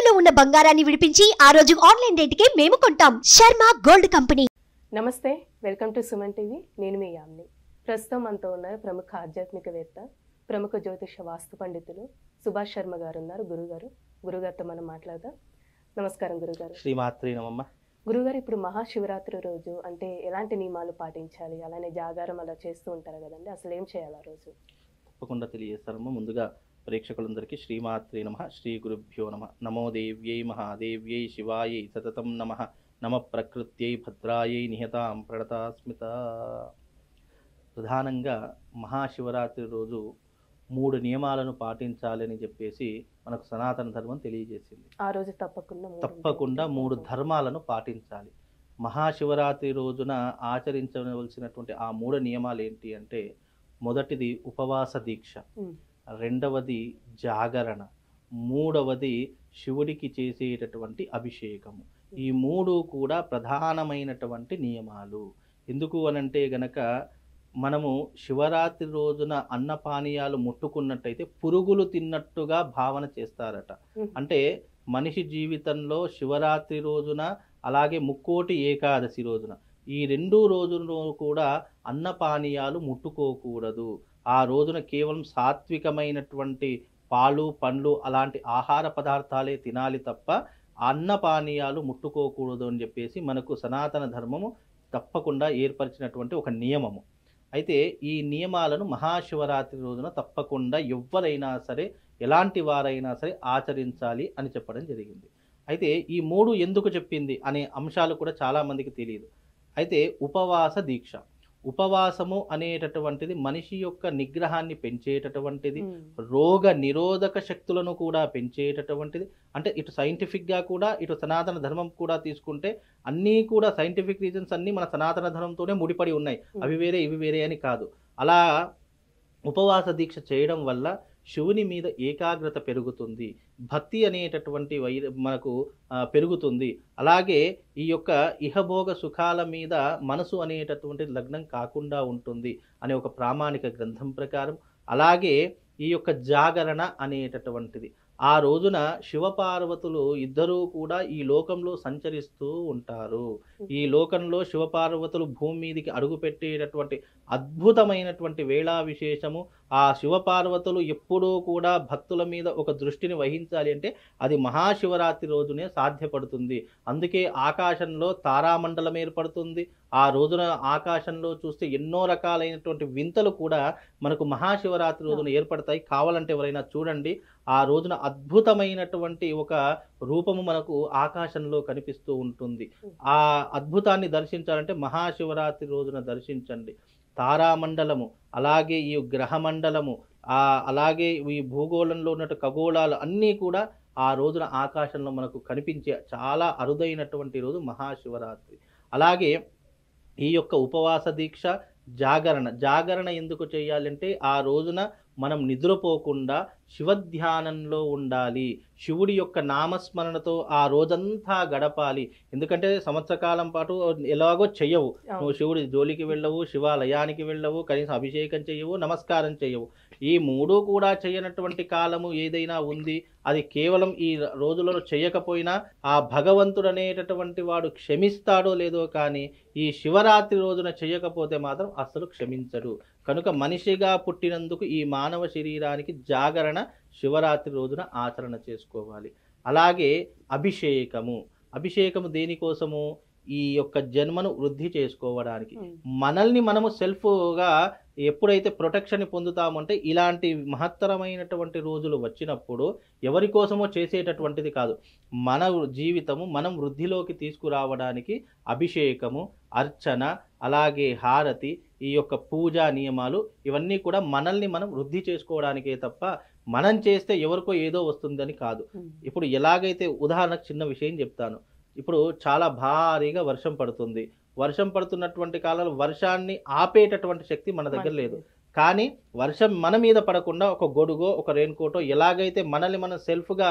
తాకట్టులో ఉన్న బంగారాన్ని విడిపించి ఆ రోజు ఆన్లైన్ రేటుకే మేము కొంటాం. Sharma gold company. నమస్తే, వెల్కమ్ టు సుమన్ టీవీ. నేను మీ యామ్ని. ప్రస్తుతం మనతో ఉన్నారు ప్రముఖ ఆధ్యాత్మికవేత్త, ప్రముఖ జ్యోతిష వాస్తు పండితులు సుభాష్ శర్మ గారు ఉన్నారు. గురుగారితో మనం మాట్లాడదాం. నమస్కారం గురుగారు. శ్రీమాత్రి నమమ్మ. గురుగారు, ఇప్పుడు మహాశివరాత్రి రోజు అంటే ఎలాంటి నియమాలు పాటించాలి? అలానే జాగారం అలా చేస్తూ ఉంటారు కదండి, అసలు ఏం చేయాలి ఆ రోజు? తప్పకుండా తెలియజేస్తారమ్మ. ముందుగా ప్రేక్షకులందరికీ శ్రీమాత్రి నమ, శ్రీ గురుభ్యో నమ. నమో దేవ్యై మహాదేవ్యై శివాయై సతతం నమ. నమ ప్రకృత్యై భద్రాయై నిహతాం ప్రణతాస్మిత. ప్రధానంగా మహాశివరాత్రి రోజు 3 నియమాలను పాటించాలని చెప్పేసి మనకు సనాతన ధర్మం తెలియజేసింది. ఆ రోజు తప్పకుండా 3 ధర్మాలను పాటించాలి. మహాశివరాత్రి రోజున ఆచరించవలసినటువంటి ఆ 3 నియమాలు ఏంటి అంటే, మొదటిది ఉపవాస దీక్ష, రెండవది జాగరణ, మూడవది శివుడికి చేసేటటువంటి అభిషేకము. ఈ 3 కూడా ప్రధానమైనటువంటి నియమాలు. ఎందుకు అనంటే గనక, మనము శివరాత్రి రోజున అన్నపానీయాలు ముట్టుకున్నట్టయితే పురుగులు తిన్నట్టుగా భావన చేస్తారట. అంటే మనిషి జీవితంలో శివరాత్రి రోజున అలాగే ముక్కోటి ఏకాదశి రోజున ఈ 2 రోజుల్లో కూడా అన్నపానీయాలు ముట్టుకోకూడదు. ఆ రోజున కేవలం సాత్వికమైనటువంటి పాలు పండ్లు అలాంటి ఆహార పదార్థాలే తినాలి తప్ప అన్నపానీయాలు ముట్టుకోకూడదు అని చెప్పేసి మనకు సనాతన ధర్మము తప్పకుండా ఏర్పరిచినటువంటి ఒక నియమము. అయితే ఈ నియమాలను మహాశివరాత్రి రోజున తప్పకుండా ఎవ్వరైనా సరే, ఎలాంటి వారైనా సరే ఆచరించాలి అని చెప్పడం జరిగింది. అయితే ఈ 3 ఎందుకు చెప్పింది అనే అంశాలు కూడా చాలామందికి తెలియదు. అయితే ఉపవాస దీక్ష, ఉపవాసము అనేటటువంటిది మనిషి యొక్క నిగ్రహాన్ని పెంచేటటువంటిది, రోగ నిరోధక శక్తులను కూడా పెంచేటటువంటిది. అంటే ఇటు సైంటిఫిక్గా కూడా, ఇటు సనాతన ధర్మం కూడా తీసుకుంటే అన్నీ కూడా సైంటిఫిక్ రీజన్స్ అన్నీ మన సనాతన ధర్మంతోనే ముడిపడి ఉన్నాయి. అవి వేరే ఇవి వేరే అని కాదు. అలా ఉపవాస దీక్ష చేయడం వల్ల శివుని మీద ఏకాగ్రత పెరుగుతుంది, భక్తి అనేటటువంటి మనకు పెరుగుతుంది. అలాగే ఈ యొక్క ఇహభోగ సుఖాల మీద మనసు అనేటటువంటి లగ్నం కాకుండా ఉంటుంది అనే ఒక ప్రామాణిక గ్రంథం ప్రకారం. అలాగే ఈ యొక్క జాగరణ అనేటటువంటిది, ఆ రోజున శివపార్వతులు ఇద్దరూ కూడా ఈ లోకంలో సంచరిస్తూ ఉంటారు. ఈ లోకంలో శివపార్వతులు భూమి మీదికి అడుగుపెట్టేటటువంటి అద్భుతమైనటువంటి వేళా విశేషము. ఆ శివపార్వతులు ఎప్పుడూ కూడా భక్తుల మీద ఒక దృష్టిని వహించాలి అంటే అది మహాశివరాత్రి రోజునే సాధ్యపడుతుంది. అందుకే ఆకాశంలో తారామండలం ఏర్పడుతుంది. ఆ రోజున ఆకాశంలో చూస్తే ఎన్నో రకాలైనటువంటి వింతలు కూడా మనకు మహాశివరాత్రి రోజున ఏర్పడతాయి. కావాలంటే ఎవరైనా చూడండి, ఆ రోజున అద్భుతమైనటువంటి ఒక రూపము మనకు ఆకాశంలో కనిపిస్తూ ఉంటుంది. ఆ అద్భుతాన్ని దర్శించాలంటే మహాశివరాత్రి రోజున దర్శించండి. తారామండలము, అలాగే ఈ గ్రహమండలము, అలాగే ఈ భూగోళంలో ఉన్నట్టు ఖగోళాలు అన్నీ కూడా ఆ రోజున ఆకాశంలో మనకు కనిపించే చాలా అరుదైనటువంటి రోజు మహాశివరాత్రి. అలాగే ఈ యొక్క ఉపవాస దీక్ష, జాగరణ ఎందుకు చేయాలంటే, ఆ రోజున మనం నిద్రపోకుండా శివధ్యానంలో ఉండాలి. శివుడి యొక్క నామస్మరణతో ఆ రోజంతా గడపాలి. ఎందుకంటే సంవత్సరకాలం పాటు ఎలాగో చెయ్యవు, నువ్వు శివుడి జోలికి వెళ్ళవు, శివాలయానికి వెళ్ళవు, కనీసం అభిషేకం చెయ్యవు, నమస్కారం చెయ్యవు. ఈ 3 కూడా చేయనటువంటి కాలము ఏదైనా ఉంది, అది కేవలం ఈ రోజులలో చేయకపోయినా ఆ భగవంతుడు అనేటటువంటి వాడు క్షమిస్తాడో లేదో కానీ ఈ శివరాత్రి రోజున చేయకపోతే మాత్రం అస్సలు క్షమించడు. కనుక మనిషిగా పుట్టినందుకు ఈ మానవ శరీరానికి జాగరణ శివరాత్రి రోజున ఆచరణ చేసుకోవాలి. అలాగే అభిషేకము దేనికోసము? ఈ యొక్క జన్మను వృద్ధి చేసుకోవడానికి. మనల్ని మనము సెల్ఫ్గా ఎప్పుడైతే ప్రొటెక్షన్ పొందుతామంటే, ఇలాంటి మహత్తరమైనటువంటి రోజులు వచ్చినప్పుడు ఎవరి కోసమో చేసేటటువంటిది కాదు, మన జీవితము మనం వృద్ధిలోకి తీసుకురావడానికి అభిషేకము, అర్చన, అలాగే హారతి, ఈ యొక్క పూజా నియమాలు ఇవన్నీ కూడా మనల్ని మనం వృద్ధి చేసుకోవడానికే తప్ప మనం చేస్తే ఎవరికో ఏదో వస్తుందని కాదు. ఇప్పుడు ఎలాగైతే, ఉదాహరణకు చిన్న విషయం చెప్తాను. ఇప్పుడు చాలా భారీగా వర్షం పడుతుంది. వర్షం పడుతున్నటువంటి కాలంలో వర్షాన్ని ఆపేటటువంటి శక్తి మన దగ్గర లేదు. కానీ వర్షం మన మీద పడకుండా ఒక గొడుగో, ఒక రెయిన్ కోటో ఎలాగైతే మనల్ని మనం సెల్ఫ్గా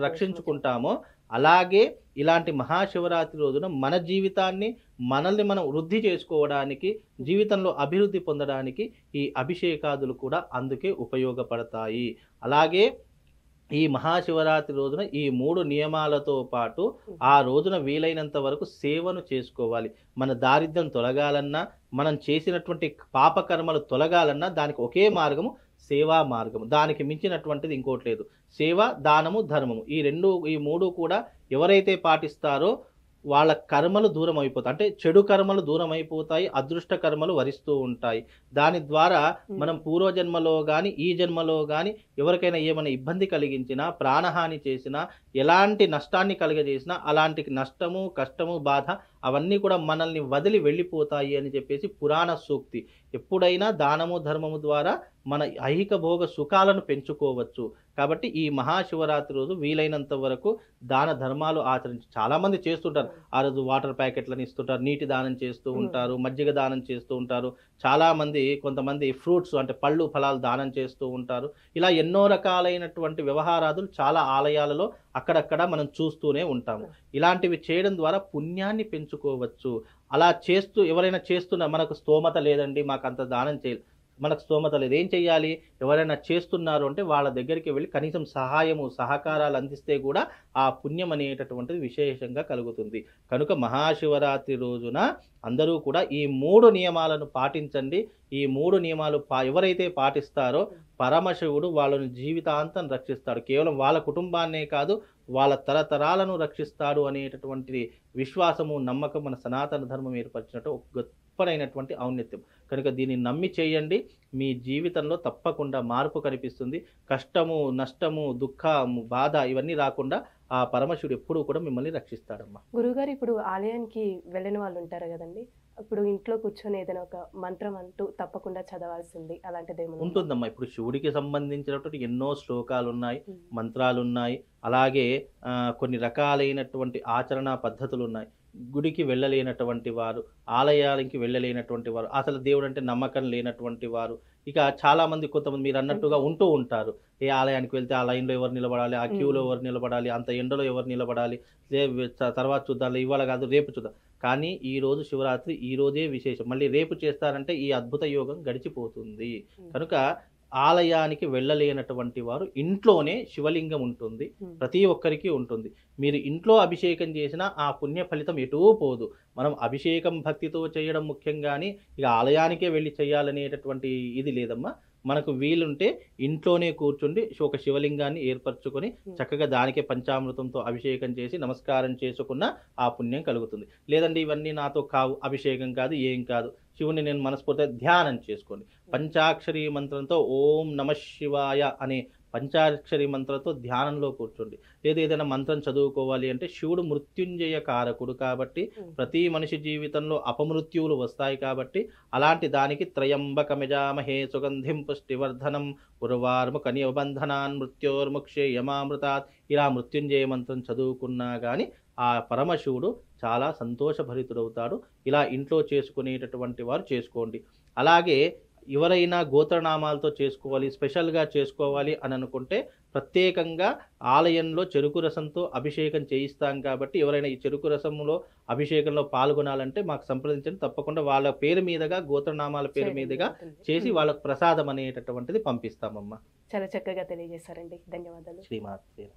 రక్షించుకుంటామో, అలాగే ఇలాంటి మహాశివరాత్రి రోజున మన జీవితాన్ని మనల్ని మనం వృద్ధి చేసుకోవడానికి, జీవితంలో అభివృద్ధి పొందడానికి ఈ అభిషేకాదులు కూడా అందుకే ఉపయోగపడతాయి. అలాగే ఈ మహాశివరాత్రి రోజున ఈ 3 నియమాలతో పాటు ఆ రోజున వీలైనంత వరకు సేవను చేసుకోవాలి. మన దారిద్ర్యం తొలగాలన్నా, మనం చేసినటువంటి పాపకర్మలు తొలగాలన్నా దానికి ఒకే మార్గము సేవా మార్గము. దానికి మించినటువంటిది ఇంకోటి లేదు. సేవ, దానము, ధర్మము ఈ 3 కూడా ఎవరైతే పాటిస్తారో వాళ్ళ కర్మలు దూరం అయిపోతాయి. అంటే చెడు కర్మలు దూరం అయిపోతాయి, అదృష్ట కర్మలు వరిస్తూ ఉంటాయి. దాని ద్వారా మనం పూర్వజన్మలో కానీ ఈ జన్మలో కానీ ఎవరికైనా ఏమైనా ఇబ్బంది కలిగించినా, ప్రాణహాని చేసినా, ఎలాంటి నష్టాన్ని కలుగజేసినా అలాంటి నష్టము, కష్టము, బాధ అవన్నీ కూడా మనల్ని వదిలి వెళ్ళిపోతాయి అని చెప్పేసి పురాణ సూక్తి. ఎప్పుడైనా దానము, ధర్మము ద్వారా మన ఐహిక భోగ సుఖాలను పెంచుకోవచ్చు. కాబట్టి ఈ మహాశివరాత్రి రోజు వీలైనంత వరకు దాన ధర్మాలు ఆచరించి చాలామంది చేస్తుంటారు. ఆ రోజు వాటర్ ప్యాకెట్లను ఇస్తుంటారు, నీటి దానం చేస్తూ ఉంటారు, మజ్జిగ దానం చేస్తూ ఉంటారు. చాలామంది కొంతమంది ఫ్రూట్స్ అంటే పళ్ళు ఫలాలు దానం చేస్తూ ఉంటారు. ఇలా ఎన్నో రకాలైనటువంటి వ్యవహారాదులు చాలా ఆలయాలలో అక్కడక్కడ మనం చూస్తూనే ఉంటాము. ఇలాంటివి చేయడం ద్వారా పుణ్యాన్ని పెంచుకోవచ్చు. అలా చేస్తూ ఎవరైనా చేస్తున్నా మనకు స్తోమత లేదండి, మాకు అంత దానం చేయాలి, మనకు స్తోమత లేదు, ఏం చెయ్యాలి? ఎవరైనా చేస్తున్నారు అంటే వాళ్ళ దగ్గరికి వెళ్ళి కనీసం సహాయము, సహకారాలు అందిస్తే కూడా ఆ పుణ్యం అనేటటువంటిది విశేషంగా కలుగుతుంది. కనుక మహాశివరాత్రి రోజున అందరూ కూడా ఈ 3 నియమాలను పాటించండి. ఈ 3 నియమాలు ఎవరైతే పాటిస్తారో పరమశివుడు వాళ్ళని జీవితాంతం రక్షిస్తాడు. కేవలం వాళ్ళ కుటుంబాన్నే కాదు, వాళ్ళ తరతరాలను రక్షిస్తాడు అనేటటువంటి విశ్వాసము, నమ్మకం మన సనాతన ధర్మం ఏర్పరిచినట్టు ఒక గొప్పనైనటువంటి ఔన్నత్యం. కనుక దీన్ని నమ్మి చేయండి. మీ జీవితంలో తప్పకుండా మార్పు కనిపిస్తుంది. కష్టము, నష్టము, దుఃఖము, బాధ ఇవన్నీ రాకుండా ఆ పరమశివుడు ఎప్పుడూ కూడా మిమ్మల్ని రక్షిస్తాడమ్మా. గురుగారు, ఇప్పుడు ఆలయానికి వెళ్ళిన వాళ్ళు ఉంటారు కదండి, ఇప్పుడు ఇంట్లో కూర్చొని ఏదైనా ఒక మంత్రం అంటూ తప్పకుండా చదవాల్సింది అలాంటిది ఏమైనా ఉంటుందమ్మా. ఇప్పుడు శివుడికి సంబంధించినటువంటి ఎన్నో శ్లోకాలు ఉన్నాయి, మంత్రాలు ఉన్నాయి, అలాగే కొన్ని రకాలైనటువంటి ఆచరణ పద్ధతులు ఉన్నాయి. గుడికి వెళ్ళలేనటువంటి వారు, ఆలయాలకి వెళ్ళలేనటువంటి వారు, అసలు దేవుడు అంటే నమ్మకం లేనటువంటి వారు, ఇక చాలామంది కొంతమంది మీరు అన్నట్టుగా ఉంటూ ఉంటారు. ఏ ఆలయానికి వెళ్తే ఆ లైన్లో ఎవరు నిలబడాలి, ఆ క్యూలో ఎవరు నిలబడాలి, అంత ఎండలో ఎవరు నిలబడాలి, తర్వాత చూద్దాం, ఇవాళ కాదు రేపు చూద్దాం. కానీ ఈ రోజు శివరాత్రి, ఈ రోజే విశేషం. మళ్ళీ రేపు చేస్తారంటే ఈ అద్భుత యోగం గడిచిపోతుంది. కనుక ఆలయానికి వెళ్ళలేనటువంటి వారు ఇంట్లోనే శివలింగం ఉంటుంది, ప్రతి ఒక్కరికి ఉంటుంది. మీరు ఇంట్లో అభిషేకం చేసినా ఆ పుణ్య ఫలితం ఎటూ పోదు. మనం అభిషేకం భక్తితో చేయడం ముఖ్యం, కానీ ఇక ఆలయానికే వెళ్ళి చేయాలనేటటువంటి ఇది లేదమ్మా. మనకు వీలుంటే ఇంట్లోనే కూర్చుండి ఒక శివలింగాన్ని ఏర్పరచుకొని చక్కగా దానికే పంచామృతంతో అభిషేకం చేసి నమస్కారం చేసుకున్న ఆ పుణ్యం కలుగుతుంది. లేదండి ఇవన్నీ నాతో కావు, అభిషేకం కాదు, ఏం కాదు, శివుని నేను మనస్ఫూర్తిగా ధ్యానం చేసుకోండి. పంచాక్షరి మంత్రంతో ఓం నమ శివాయ అనే పంచాక్షరి మంత్రంతో ధ్యానంలో కూర్చోండి. లేదా ఏదైనా మంత్రం చదువుకోవాలి అంటే శివుడు మృత్యుంజయ కారకుడు కాబట్టి ప్రతి మనిషి జీవితంలో అపమృత్యువులు వస్తాయి కాబట్టి అలాంటి దానికి త్రయంబకమిజామహే సుగంధిం పుష్టివర్ధనం ఉర్వార్ము కనిబంధనాన్ మృత్యోర్ముక్షే యమామృతాత్ ఇలా మృత్యుంజయ మంత్రం చదువుకున్నా కానీ ఆ పరమశివుడు చాలా సంతోషభరితుడవుతాడు. ఇలా ఇంట్లో చేసుకునేటటువంటి వారు చేసుకోండి. అలాగే ఎవరైనా గోత్రనామాలతో చేసుకోవాలి, స్పెషల్గా చేసుకోవాలి అని అనుకుంటే ప్రత్యేకంగా ఆలయంలో చెరుకు రసంతో అభిషేకం చేయిస్తాం కాబట్టి ఎవరైనా ఈ చెరుకు రసంలో అభిషేకంలో పాల్గొనాలంటే మాకు సంప్రదించండి. తప్పకుండా వాళ్ళ పేరు మీదుగా, గోత్రనామాల పేరు మీదుగా చేసి వాళ్ళకు ప్రసాదం అనేటటువంటిది పంపిస్తామమ్మా. చాలా చక్కగా తెలియజేశారండి, ధన్యవాదాలు. శ్రీమాత్రే.